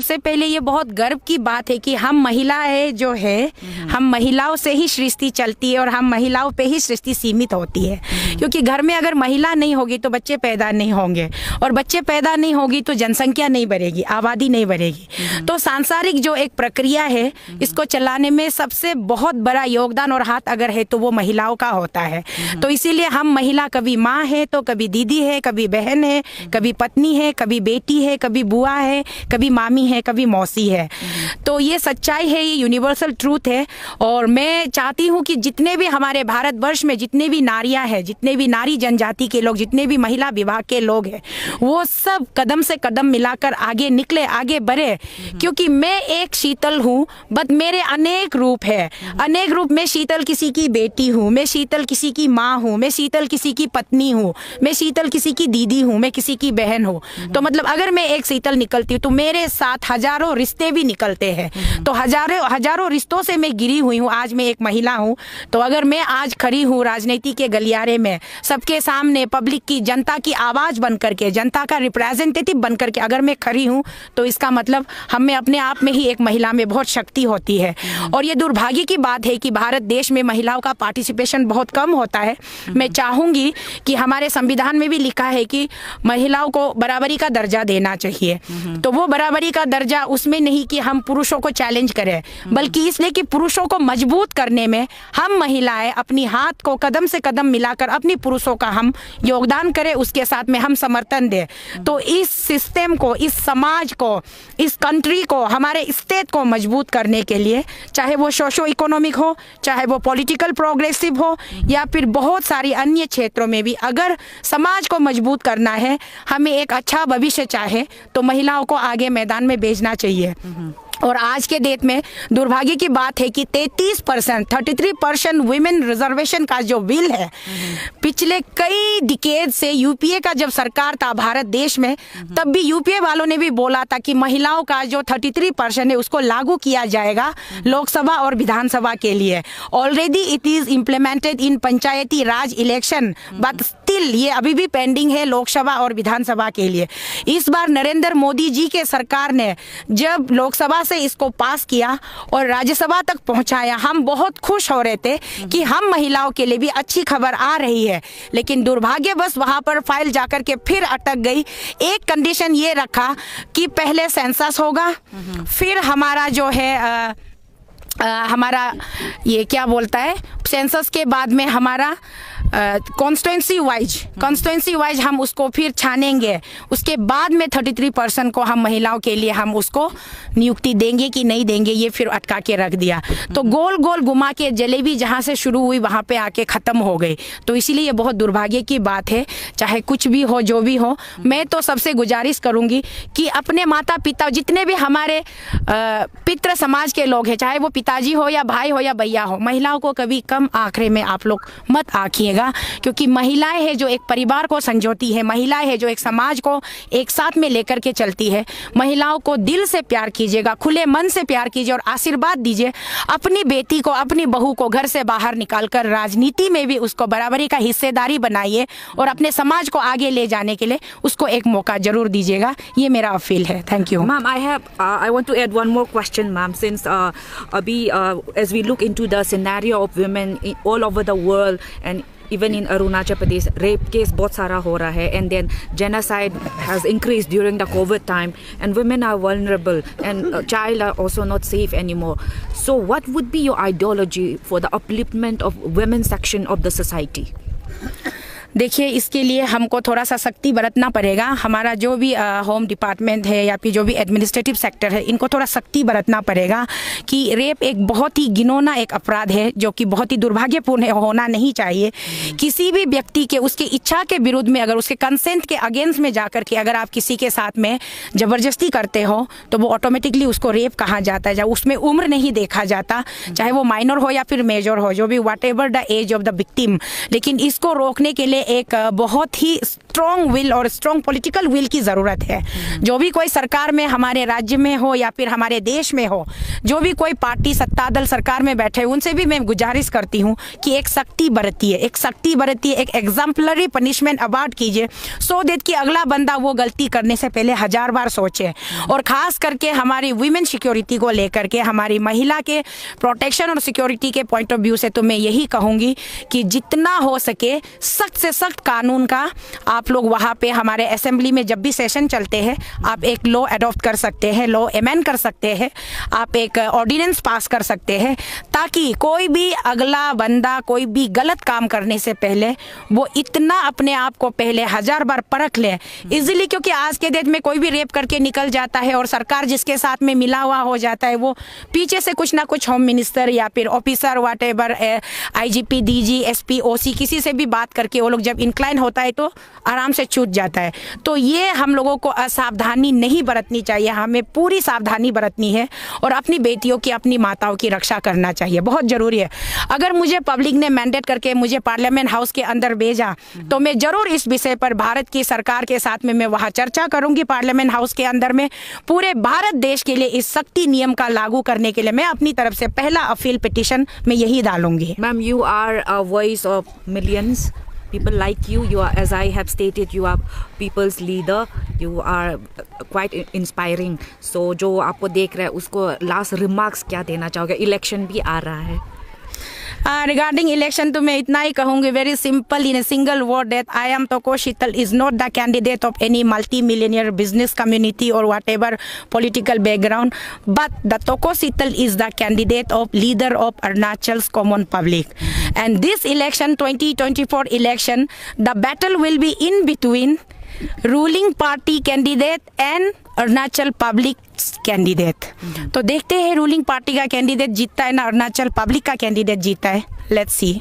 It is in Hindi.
सबसे पहले ये बहुत गर्व की बात है कि हम महिलाएं जो है, हम महिलाओं से ही सृष्टि चलती है और हम महिलाओं पे ही सृष्टि सीमित होती है। क्योंकि घर में अगर महिला नहीं होगी तो बच्चे पैदा नहीं होंगे, और बच्चे पैदा नहीं होगी तो जनसंख्या नहीं बढ़ेगी, आबादी नहीं बढ़ेगी। तो सांसारिक जो एक प्रक्रिया है, इसको चलाने में सबसे बहुत बड़ा योगदान और हाथ अगर है तो वो महिलाओं का होता है। तो इसीलिए हम महिला कभी माँ है तो कभी दीदी है, कभी बहन है, कभी पत्नी है, कभी बेटी है, कभी बुआ है, कभी मामी है, कभी मौसी है। तो ये सच्चाई है, ये यूनिवर्सल ट्रूथ है। और मैं चाहती हूँ कि जितने भी हमारे भारतवर्ष में जितने भी नारियां हैं, जितने भी नारी जनजाति के लोग, जितने भी महिला विभाग के लोग हैं, वो सब कदम से कदम मिलाकर आगे निकले, आगे बढ़े। क्योंकि मैं एक शीतल हूँ, बट मेरे अनेक रूप है, अनेक रूप में शीतल किसी की बेटी हूँ, मैं शीतल किसी की माँ हूँ, मैं शीतल किसी की पत्नी हूँ, मैं शीतल किसी की दीदी हूँ, मैं किसी की बहन हूँ। तो मतलब अगर मैं एक शीतल निकलती हूँ तो मेरे साथ हजारों रिश्ते भी निकलते हैं। तो हजारों रिश्तों से मैं गिरी हुई हूँ। आज मैं एक महिला हूँ, तो अगर मैं आज खड़ी हूँ राजनीति के गलियारे में, सबके सामने पब्लिक की, जनता की आवाज बन करके, जनता का रिप्रेजेंटेटिव बन करके अगर मैं खड़ी हूँ, तो इसका मतलब हम में अपने आप में ही एक महिला में बहुत शक्ति होती है। और ये दुर्भाग्य की बात है कि भारत देश में महिलाओं का पार्टिसिपेशन बहुत कम होता है। मैं चाहूंगी कि हमारे संविधान में भी लिखा है कि महिलाओं को बराबरी का दर्जा देना चाहिए। तो वो बराबरी का दर्जा उसमें नहीं कि हम पुरुषों को चैलेंज करें, बल्कि इसलिए कि पुरुषों को मजबूत करने में हम महिलाएं अपनी हाथ को कदम से कदम मिलाकर अपनी पुरुषों का हम योगदान करें, उसके साथ में हम समर्थन दें। तो इस सिस्टम को, इस समाज को, इस कंट्री को, हमारे स्टेट को मजबूत करने के लिए, चाहे वो सोशो इकोनॉमिक हो, चाहे वो पॉलिटिकल प्रोग्रेसिव हो, या फिर बहुत सारी अन्य क्षेत्रों में भी, अगर समाज को मजबूत करना है, हमें एक अच्छा भविष्य चाहे, तो महिलाओं को आगे मैदान में भेजना चाहिए। और आज के डेट में दुर्भाग्य की बात है कि 33% वुमेन रिजर्वेशन का जो बिल है, पिछले कई डिकेड से यूपीए का जब सरकार था भारत देश में, तब भी यूपीए वालों ने भी बोला था कि महिलाओं का जो 33% है उसको लागू किया जाएगा लोकसभा और विधानसभा के लिए। Already it is implemented in Panchayati Raj election, but still ये अभी भी पेंडिंग है लोकसभा और विधानसभा के लिए। इस बार नरेंद्र मोदी जी के सरकार ने जब लोकसभा से इसको पास किया और राज्यसभा तक पहुंचाया, हम बहुत खुश हो रहे थे कि हम महिलाओं के लिए भी अच्छी खबर आ रही है। लेकिन दुर्भाग्यवश वहां पर फाइल जाकर के फिर अटक गई। एक कंडीशन ये रखा कि पहले सेंसस होगा, फिर हमारा जो है हमारा ये क्या बोलता है, सेंसस के बाद में हमारा कॉन्स्टिट्यूंसी वाइज हम उसको फिर छानेंगे। उसके बाद में 33% को हम महिलाओं के लिए हम उसको नियुक्ति देंगे कि नहीं देंगे, ये फिर अटका के रख दिया। तो गोल गोल घुमा के जलेबी जहाँ से शुरू हुई वहाँ पे आके ख़त्म हो गई। तो इसीलिए ये बहुत दुर्भाग्य की बात है। चाहे कुछ भी हो, जो भी हो, मैं तो सबसे गुजारिश करूँगी कि अपने माता पिता, जितने भी हमारे पितृ समाज के लोग हैं, चाहे वो पिताजी हो या भाई हो या भैया हो, महिलाओं को कभी कम आंकड़े में आप लोग मत आंकिएगा। क्योंकि महिलाएं है जो एक परिवार को संजोती है, महिलाएं है जो एक समाज को एक साथ में लेकर के चलती है। महिलाओं को दिल से प्यार कीजिएगा, खुले मन से प्यार कीजिए और आशीर्वाद दीजिए। अपनी बेटी को, अपनी बहू को घर से बाहर निकालकर राजनीति में भी उसको बराबरी का हिस्सेदारी बनाइए और अपने समाज को आगे ले जाने के लिए उसको एक मौका जरूर दीजिएगा। ये मेरा अपील है। Thank you ma'am. I want to add one more question, ma'am. Since अभी as we look into the scenario of women all over the world and even in Arunachal Pradesh, rape case बहुत सारा हो रहा है, and then genocide has increased during the COVID time, and women are vulnerable and child are also not safe anymore. So what would be your ideology for the upliftment of women section of the society? देखिए, इसके लिए हमको थोड़ा सा सख्ती बरतना पड़ेगा। हमारा जो भी होम डिपार्टमेंट है या फिर जो भी एडमिनिस्ट्रेटिव सेक्टर है, इनको थोड़ा सख्ती बरतना पड़ेगा कि रेप एक बहुत ही घिनौना एक अपराध है जो कि बहुत ही दुर्भाग्यपूर्ण होना नहीं चाहिए। किसी भी व्यक्ति के उसके इच्छा के विरुद्ध में, अगर उसके कंसेंट के अगेंस्ट में जाकर के अगर आप किसी के साथ में ज़बरदस्ती करते हो तो वो ऑटोमेटिकली उसको रेप कहा जाता है। जब उसमें उम्र नहीं देखा जाता, चाहे वो माइनर हो या फिर मेजर हो, जो भी whatever the age of the victim. लेकिन इसको रोकने के लिए एक बहुत ही स्ट्रॉन्ग विल और स्ट्रॉन्ग पॉलिटिकल विल की ज़रूरत है। जो भी कोई सरकार में हमारे राज्य में हो या फिर हमारे देश में हो, जो भी कोई पार्टी सत्ता दल सरकार में बैठे, उनसे भी मैं गुजारिश करती हूँ कि एक सख्ती बरतिए, एक एग्जाम्पलरी पनिशमेंट अवार्ड कीजिए, सो दैट कि अगला बंदा वो गलती करने से पहले 1000 बार सोचे। और ख़ास करके हमारी वीमेन सिक्योरिटी को लेकर के, हमारी महिला के प्रोटेक्शन और सिक्योरिटी के पॉइंट ऑफ व्यू से तो मैं यही कहूँगी कि जितना हो सके सख्त से सख्त कानून का आप लोग वहाँ पे हमारे असेंबली में जब भी सेशन चलते हैं, आप एक लॉ अडॉप्ट कर सकते हैं, लॉ अमेंड कर सकते हैं, आप एक ऑर्डिनेंस पास कर सकते हैं, ताकि कोई भी अगला बंदा कोई भी गलत काम करने से पहले वो इतना अपने आप को पहले 1000 बार परख ले इजीली। क्योंकि आज के डेट में कोई भी रेप करके निकल जाता है और सरकार जिसके साथ में मिला हुआ हो जाता है, वो पीछे से कुछ ना कुछ होम मिनिस्टर या फिर officer whatever, IGP, DG, SP, OC, किसी से भी बात करके वो लोग जब इंक्लाइन होता है तो आराम से छूट जाता है। तो ये हम लोगों को असावधानी नहीं बरतनी चाहिए, हमें पूरी सावधानी बरतनी है और अपनी बेटियों की, अपनी माताओं की रक्षा करना चाहिए, बहुत ज़रूरी है। अगर मुझे पब्लिक ने मैंडेट करके मुझे पार्लियामेंट हाउस के अंदर भेजा तो मैं ज़रूर इस विषय पर भारत की सरकार के साथ में मैं वहाँ चर्चा करूँगी पार्लियामेंट हाउस के अंदर में। पूरे भारत देश के लिए इस सख्ती नियम का लागू करने के लिए मैं अपनी तरफ से पहला अपील पिटीशन में यही डालूंगी। Ma'am, you are a voice of millions. People like you. You are, as I have stated, you are people's leader. You are quite inspiring. So जो आपको देख रहा है उसको last remarks क्या देना चाहोगे? इलेक्शन भी आ रहा है। रिगार्डिंग इलेक्शन तो मैं इतना ही कहूँगी, very simple in a single word, that I am Toko Sheetal is not the candidate of any multi millionaire business community or whatever political background, but the Toko Sheetal is the candidate of leader of Arunachal's common public. And this election 2024 election, the battle will be in between ruling party candidate and Arunachal public candidate. तो देखते हैं रूलिंग पार्टी का कैंडिडेट जीतता है ना अरुणाचल पब्लिक का कैंडिडेट जीतता है। Let's see.